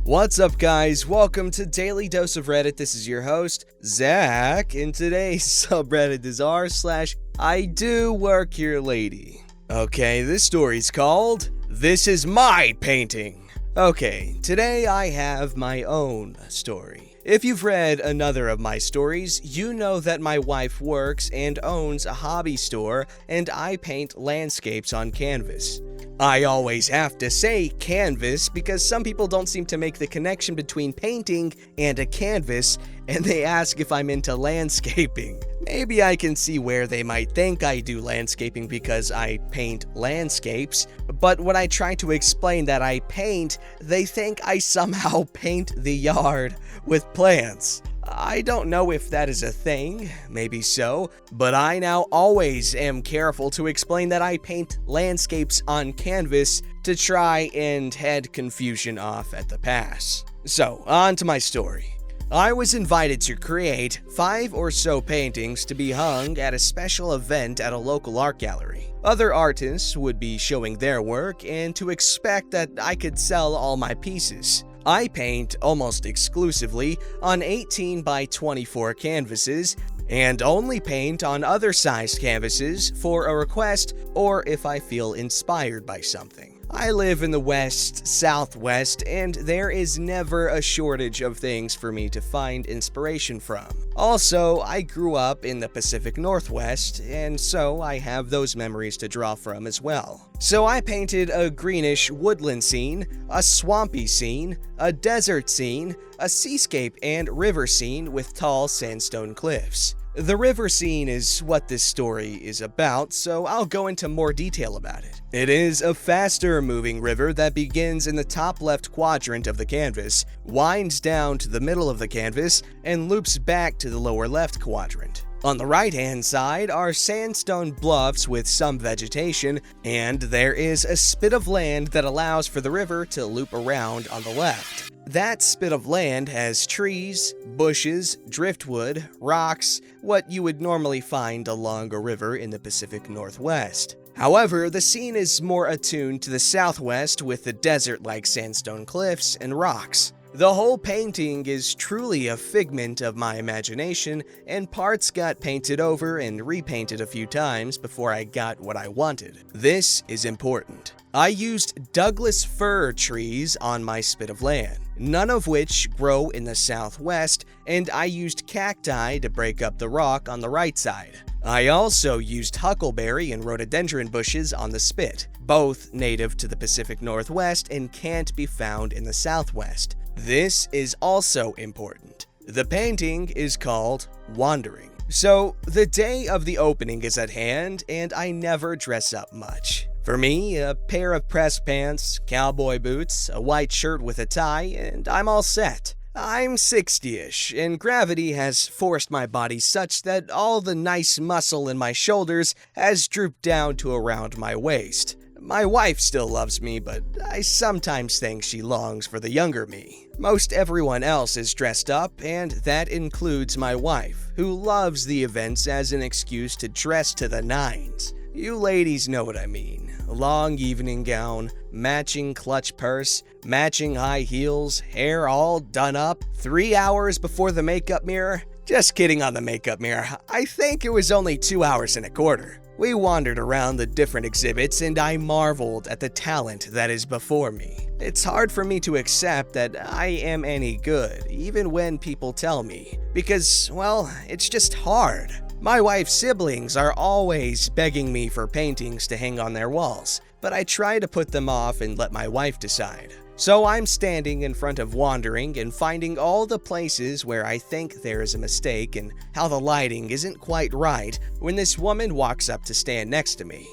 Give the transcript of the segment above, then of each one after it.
What's up, guys? Welcome to Daily Dose of Reddit. This is your host, Zach, and today's subreddit is r/IDoWorkHereLady. Okay, this story's called This Is My Painting. Okay, today I have my own story. If you've read another of my stories, you know that my wife works and owns a hobby store, and I paint landscapes on canvas. I always have to say canvas because some people don't seem to make the connection between painting and a canvas, and they ask if I'm into landscaping. Maybe I can see where they might think I do landscaping because I paint landscapes, but when I try to explain that I paint, they think I somehow paint the yard with plants. I don't know if that is a thing, maybe so, but I now always am careful to explain that I paint landscapes on canvas to try and head confusion off at the pass. So, on to my story. I was invited to create 5 or so paintings to be hung at a special event at a local art gallery. Other artists would be showing their work, and to expect that I could sell all my pieces. I paint almost exclusively on 18 by 24 canvases, and only paint on other sized canvases for a request or if I feel inspired by something. I live in the West Southwest, and there is never a shortage of things for me to find inspiration from. Also, I grew up in the Pacific Northwest, and so I have those memories to draw from as well. So I painted a greenish woodland scene, a swampy scene, a desert scene, a seascape and river scene with tall sandstone cliffs. The river scene is what this story is about, so I'll go into more detail about it. It is a faster moving river that begins in the top left quadrant of the canvas, winds down to the middle of the canvas, and loops back to the lower left quadrant. On the right-hand side are sandstone bluffs with some vegetation, and there is a spit of land that allows for the river to loop around on the left. That spit of land has trees, bushes, driftwood, rocks, what you would normally find along a river in the Pacific Northwest. However, the scene is more attuned to the southwest with the desert-like sandstone cliffs and rocks. The whole painting is truly a figment of my imagination, and parts got painted over and repainted a few times before I got what I wanted. This is important. I used Douglas fir trees on my spit of land, none of which grow in the southwest, and I used cacti to break up the rock on the right side. I also used huckleberry and rhododendron bushes on the spit, both native to the Pacific Northwest and can't be found in the southwest. This is also important. The painting is called Wandering. So, the day of the opening is at hand, and I never dress up much. For me, a pair of pressed pants, cowboy boots, a white shirt with a tie, and I'm all set. I'm 60-ish, and gravity has forced my body such that all the nice muscle in my shoulders has drooped down to around my waist. My wife still loves me, but I sometimes think she longs for the younger me. Most everyone else is dressed up, and that includes my wife, who loves the events as an excuse to dress to the nines. You ladies know what I mean. Long evening gown, matching clutch purse, matching high heels, hair all done up, 3 hours before the makeup mirror. Just kidding on the makeup mirror. I think it was only 2 hours and a quarter. We wandered around the different exhibits, and I marveled at the talent that is before me. It's hard for me to accept that I am any good, even when people tell me, because, well, it's just hard. My wife's siblings are always begging me for paintings to hang on their walls, but I try to put them off and let my wife decide. So I'm standing in front of Wandering and finding all the places where I think there is a mistake and how the lighting isn't quite right when this woman walks up to stand next to me.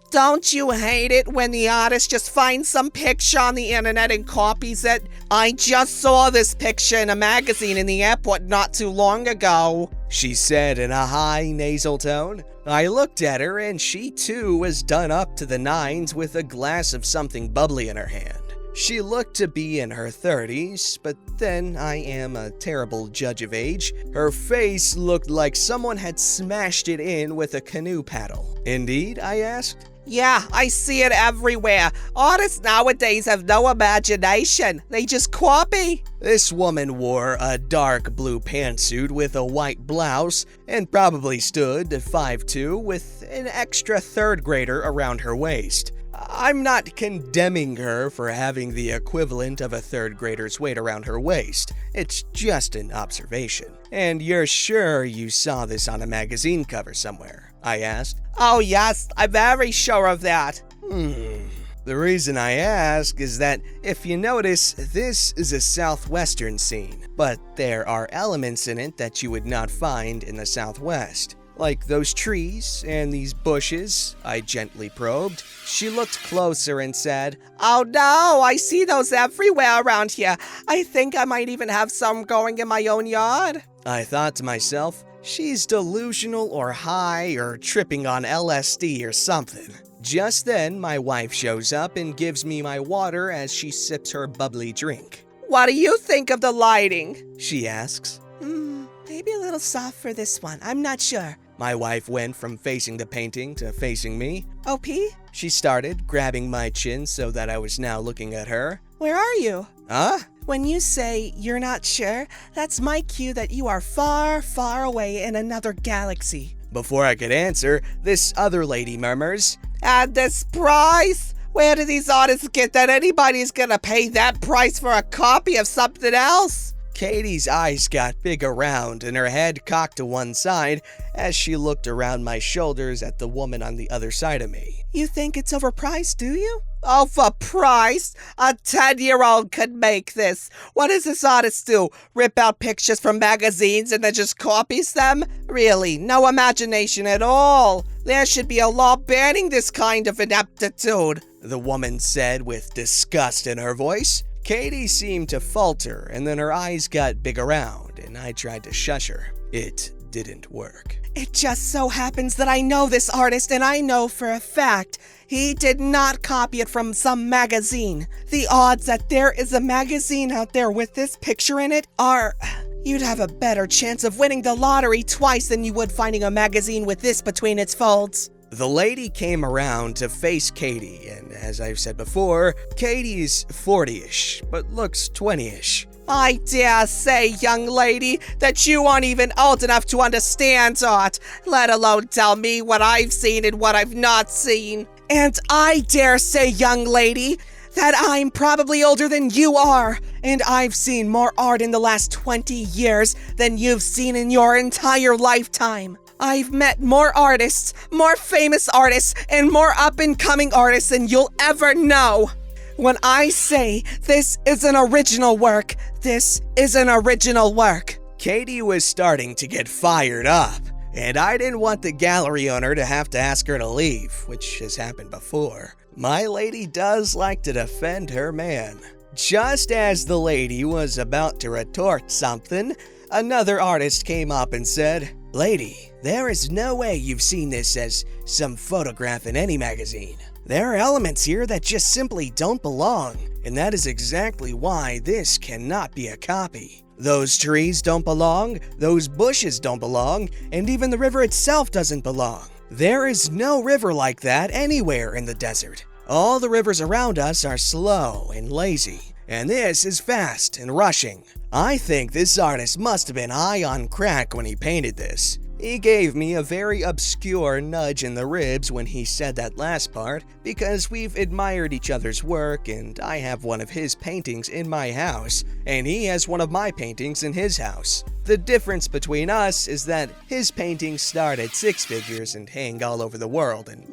Don't you hate it when the artist just finds some picture on the internet and copies it? I just saw this picture in a magazine in the airport not too long ago, she said in a high nasal tone. I looked at her, and she too was done up to the nines with a glass of something bubbly in her hand. She looked to be in her 30s, but then I am a terrible judge of age. Her face looked like someone had smashed it in with a canoe paddle. Indeed, I asked. Yeah, I see it everywhere. Artists nowadays have no imagination. They just copy. This woman wore a dark blue pantsuit with a white blouse and probably stood 5'2" with an extra third grader around her waist. I'm not condemning her for having the equivalent of a third grader's weight around her waist. It's just an observation. And you're sure you saw this on a magazine cover somewhere? I asked. Oh yes, I'm very sure of that. The reason I ask is that if you notice, this is a southwestern scene, but there are elements in it that you would not find in the southwest. Like those trees and these bushes, I gently probed. She looked closer and said, Oh no, I see those everywhere around here. I think I might even have some going in my own yard. I thought to myself, she's delusional or high or tripping on LSD or something. Just then, my wife shows up and gives me my water as she sips her bubbly drink. What do you think of the lighting? She asks. Maybe a little soft for this one. I'm not sure. My wife went from facing the painting to facing me. OP? She started, grabbing my chin so that I was now looking at her. Where are you? Huh? When you say you're not sure, that's my cue that you are far, far away in another galaxy. Before I could answer, this other lady murmurs, And this price? Where do these artists get that anybody's gonna pay that price for a copy of something else? Katie's eyes got big around and her head cocked to one side as she looked around my shoulders at the woman on the other side of me. You think it's overpriced, do you? Overpriced? A 10-year-old could make this. What does this artist do? Rip out pictures from magazines and then just copies them? Really, no imagination at all. There should be a law banning this kind of ineptitude, the woman said with disgust in her voice. Katie seemed to falter, and then her eyes got big around, and I tried to shush her. It didn't work. It just so happens that I know this artist, and I know for a fact he did not copy it from some magazine. The odds that there is a magazine out there with this picture in it are... You'd have a better chance of winning the lottery twice than you would finding a magazine with this between its folds. The lady came around to face Katie, and as I've said before, Katie's 40-ish, but looks 20-ish. I dare say, young lady, that you aren't even old enough to understand art, let alone tell me what I've seen and what I've not seen. And I dare say, young lady, that I'm probably older than you are, and I've seen more art in the last 20 years than you've seen in your entire lifetime. I've met more artists, more famous artists, and more up-and-coming artists than you'll ever know. When I say this is an original work, this is an original work. Katie was starting to get fired up, and I didn't want the gallery owner to have to ask her to leave, which has happened before. My lady does like to defend her man. Just as the lady was about to retort something, another artist came up and said, Lady, there is no way you've seen this as some photograph in any magazine. There are elements here that just simply don't belong, and that is exactly why this cannot be a copy. Those trees don't belong, those bushes don't belong, and even the river itself doesn't belong. There is no river like that anywhere in the desert. All the rivers around us are slow and lazy, and this is fast and rushing. I think this artist must have been high on crack when he painted this. He gave me a very obscure nudge in the ribs when he said that last part, because we've admired each other's work and I have one of his paintings in my house, and he has one of my paintings in his house. The difference between us is that his paintings start at 6 figures and hang all over the world, and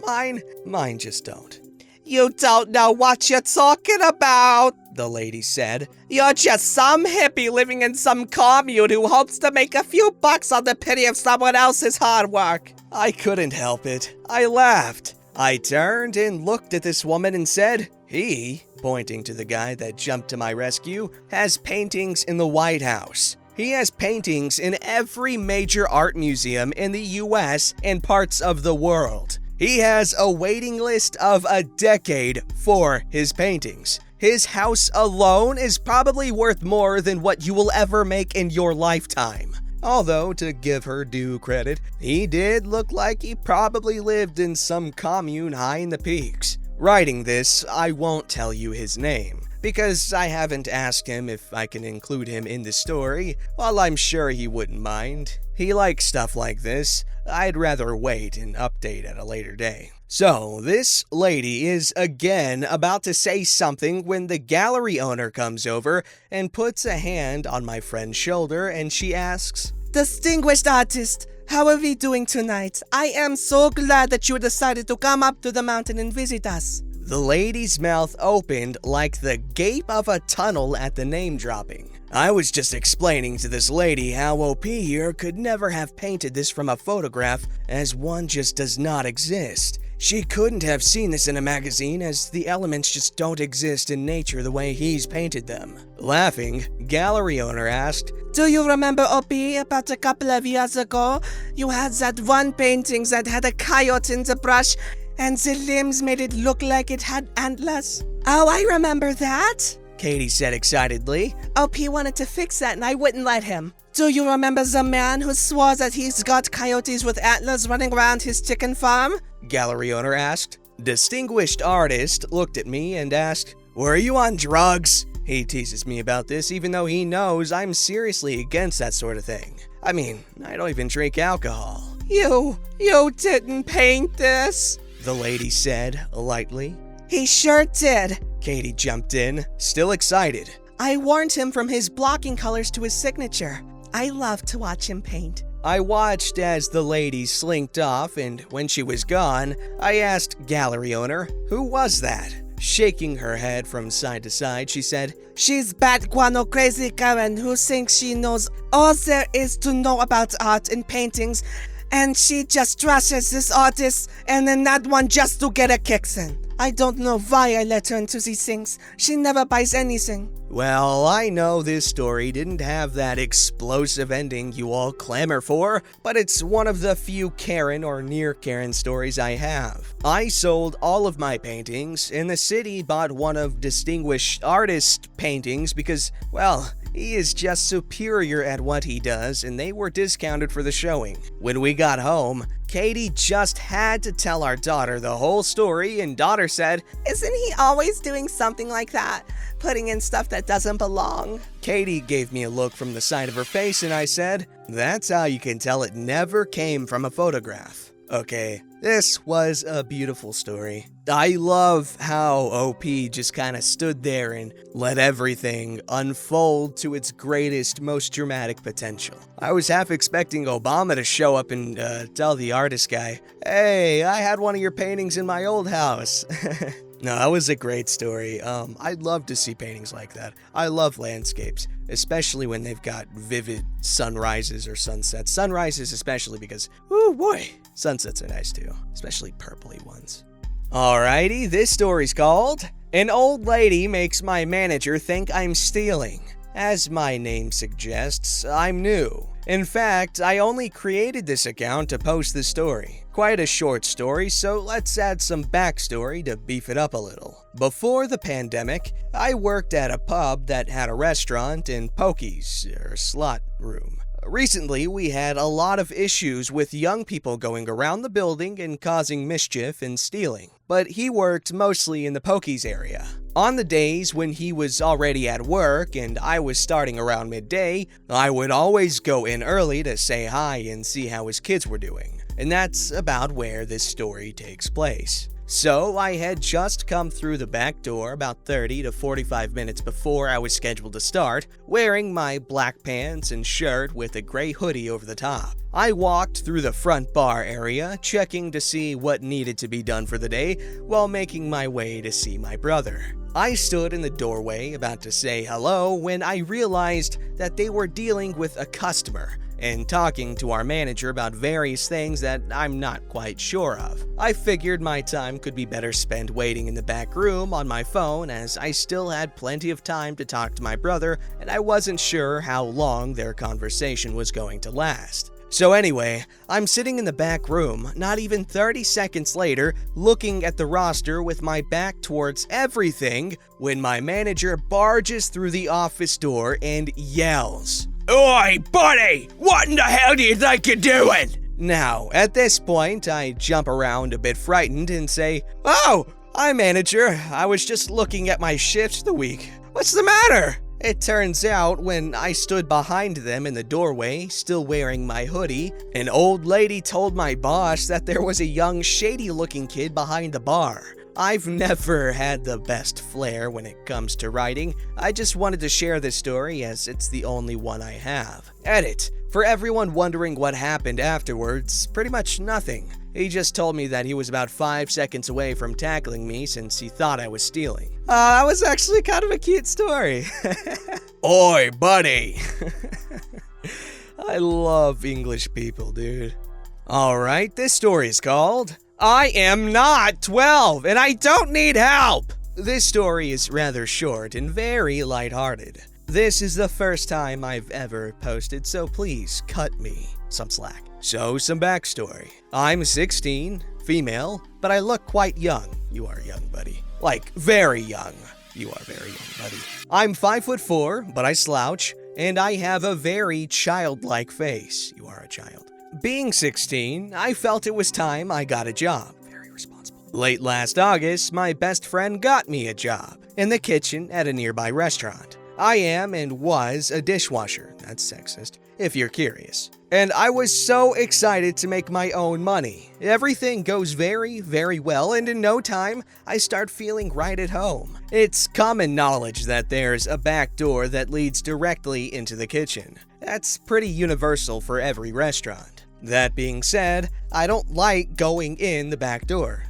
mine just don't. You don't know what you're talking about, the lady said. You're just some hippie living in some commune who hopes to make a few bucks on the pity of someone else's hard work. I couldn't help it. I laughed. I turned and looked at this woman and said, He, pointing to the guy that jumped to my rescue, has paintings in the White House. He has paintings in every major art museum in the US and parts of the world. He has a waiting list of a decade for his paintings. His house alone is probably worth more than what you will ever make in your lifetime. Although, to give her due credit, he did look like he probably lived in some commune high in the peaks. Writing this, I won't tell you his name, because I haven't asked him if I can include him in the story, while I'm sure he wouldn't mind. He likes stuff like this. I'd rather wait and update at a later day. So, this lady is again about to say something when the gallery owner comes over and puts a hand on my friend's shoulder and she asks, Distinguished artist, how are we doing tonight? I am so glad that you decided to come up to the mountain and visit us. The lady's mouth opened like the gape of a tunnel at the name dropping. I was just explaining to this lady how OP here could never have painted this from a photograph, as one just does not exist. She couldn't have seen this in a magazine, as the elements just don't exist in nature the way he's painted them. Laughing, gallery owner asked, Do you remember, OP, about a couple of years ago? You had that one painting that had a coyote in the brush, and the limbs made it look like it had antlers. Oh, I remember that, Katie said excitedly. OP wanted to fix that and I wouldn't let him. Do you remember the man who swore that he's got coyotes with antlers running around his chicken farm? Gallery owner asked. Distinguished artist looked at me and asked, Were you on drugs? He teases me about this even though he knows I'm seriously against that sort of thing. I mean, I don't even drink alcohol. You didn't paint this, the lady said lightly. He sure did. Katie jumped in, still excited. I warned him from his blocking colors to his signature. I love to watch him paint. I watched as the lady slinked off, and when she was gone, I asked gallery owner, who was that? Shaking her head from side to side, she said, She's Bat Guano Crazy Karen who thinks she knows all there is to know about art and paintings, and she just trashes this artist and then that one just to get a kicks in. I don't know why I let her into these things. She never buys anything. Well, I know this story didn't have that explosive ending you all clamor for, but it's one of the few Karen or near Karen stories I have. I sold all of my paintings, and the city bought one of distinguished artist paintings because, well, he is just superior at what he does, and they were discounted for the showing. When we got home, Katie just had to tell our daughter the whole story, and daughter said, Isn't he always doing something like that? Putting in stuff that doesn't belong? Katie gave me a look from the side of her face, and I said, That's how you can tell it never came from a photograph. Okay, this was a beautiful story. I love how OP just kind of stood there and let everything unfold to its greatest, most dramatic potential. I was half expecting Obama to show up and tell the artist guy, Hey, I had one of your paintings in my old house. No, that was a great story. I'd love to see paintings like that. I love landscapes, especially when they've got vivid sunrises or sunsets. Sunrises especially because, oh boy, sunsets are nice too, especially purpley ones. Alrighty, this story's called, An Old Lady Makes My Manager Think I'm Stealing. As my name suggests, I'm new. In fact, I only created this account to post the story. Quite a short story, so let's add some backstory to beef it up a little. Before the pandemic, I worked at a pub that had a restaurant and pokies, or slot room. Recently, we had a lot of issues with young people going around the building and causing mischief and stealing. But he worked mostly in the pokies area. On the days when he was already at work and I was starting around midday, I would always go in early to say hi and see how his kids were doing. And that's about where this story takes place. So I had just come through the back door about 30 to 45 minutes before I was scheduled to start, wearing my black pants and shirt with a gray hoodie over the top. I walked through the front bar area, checking to see what needed to be done for the day, while making my way to see my brother. I stood in the doorway about to say hello when I realized that they were dealing with a customer and talking to our manager about various things that I'm not quite sure of. I figured my time could be better spent waiting in the back room on my phone, as I still had plenty of time to talk to my brother and I wasn't sure how long their conversation was going to last. So anyway, I'm sitting in the back room, not even 30 seconds later, looking at the roster with my back towards everything, when my manager barges through the office door and yells, Oi, buddy! What in the hell do you think you're doing? Now, at this point, I jump around a bit frightened and say, "Oh, hi, manager. I was just looking at my shifts the week. What's the matter?" It turns out, when I stood behind them in the doorway, still wearing my hoodie, an old lady told my boss that there was a young, shady-looking kid behind the bar. I've never had the best flair when it comes to writing. I just wanted to share this story as it's the only one I have. Edit. For everyone wondering what happened afterwards, pretty much nothing. He just told me that he was about 5 seconds away from tackling me since he thought I was stealing. That was actually kind of a cute story. Oi, buddy! I love English people, dude. Alright, this story is called I Am Not 12 and I Don't Need Help! This story is rather short and very lighthearted. This is the first time I've ever posted, so please cut me some slack. So, some backstory. I'm 16, female, but I look quite young. You are young, buddy. Like, very young. You are very young, buddy. I'm 5'4", but I slouch, and I have a very childlike face. You are a child. Being 16, I felt it was time I got a job. Very responsible. Late last August, my best friend got me a job in the kitchen at a nearby restaurant. I am and was a dishwasher. That's sexist, if you're curious. And I was so excited to make my own money. Everything goes very, very well, and in no time, I start feeling right at home. It's common knowledge that there's a back door that leads directly into the kitchen. That's pretty universal for every restaurant. That being said, I don't like going in the back door.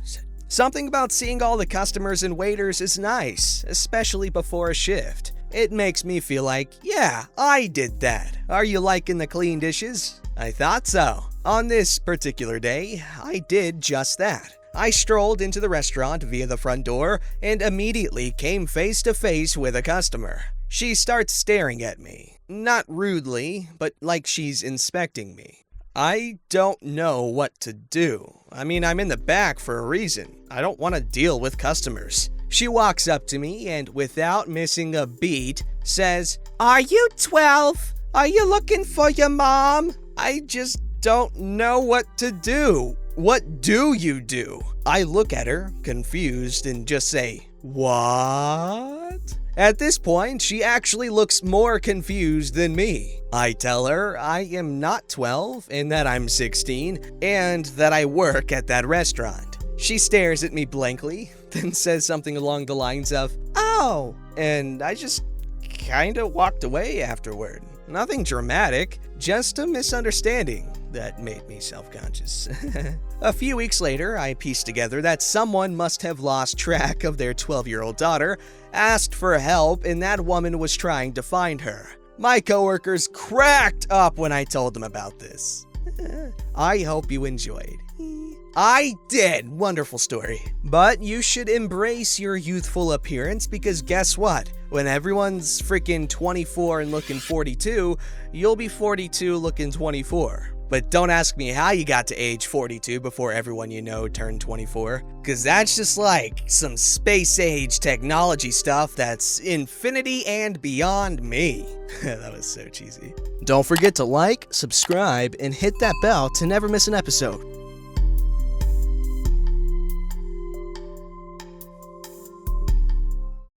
Something about seeing all the customers and waiters is nice, especially before a shift. It makes me feel like, yeah, I did that. Are you liking the clean dishes? I thought so. On this particular day, I did just that. I strolled into the restaurant via the front door and immediately came face to face with a customer. She starts staring at me. Not rudely, but like she's inspecting me. I don't know what to do. I mean, I'm in the back for a reason. I don't want to deal with customers. She walks up to me and, without missing a beat, says, "Are you 12? Are you looking for your mom?" I just don't know what to do. What do you do? I look at her, confused, and just say, "What?" At this point, she actually looks more confused than me. I tell her I am not 12 and that I'm 16 and that I work at that restaurant. She stares at me blankly, then says something along the lines of, "Oh," and I just kinda walked away afterward. Nothing dramatic, just a misunderstanding that made me self-conscious. A few weeks later, I pieced together that someone must have lost track of their 12-year-old daughter, asked for help, and that woman was trying to find her. My coworkers cracked up when I told them about this. I hope you enjoyed. I did! Wonderful story. But you should embrace your youthful appearance because guess what? When everyone's freaking 24 and looking 42, you'll be 42 looking 24. But don't ask me how you got to age 42 before everyone you know turned 24, because that's just like some space-age technology stuff that's infinity and beyond me. That was so cheesy. Don't forget to like, subscribe, and hit that bell to never miss an episode.